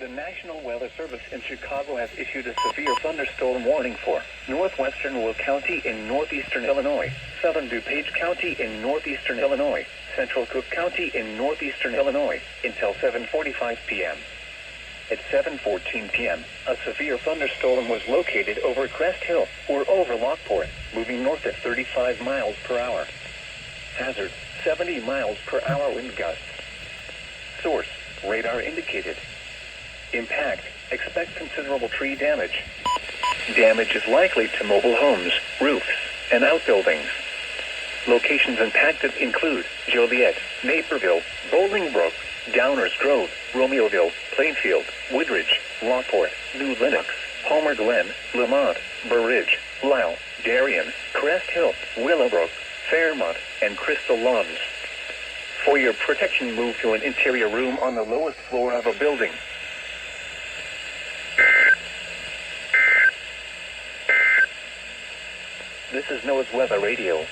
The National Weather Service in Chicago has issued a severe thunderstorm warning for northwestern Will County in northeastern Illinois, southern DuPage County in northeastern Illinois, central Cook County in northeastern Illinois, until 7:45 p.m. At 7:14 p.m., a severe thunderstorm was located over Crest Hill, or over Lockport, moving north at 35 miles per hour. Hazard, 70 miles per hour wind gusts. Source, radar indicated. Impact, expect considerable tree damage. Damage is likely to mobile homes, roofs, and outbuildings. Locations impacted include Joliet, Naperville, Bolingbrook, Downers Grove, Romeoville, Plainfield, Woodridge, Lockport, New Lenox, Palmer Glen, Lamont, Burr Ridge, Lisle, Darien, Crest Hill, Willowbrook, Fairmont, and Crystal Lawns. For your protection, move to an interior room on the lowest floor of a building. This is NOAA's Weather Radio.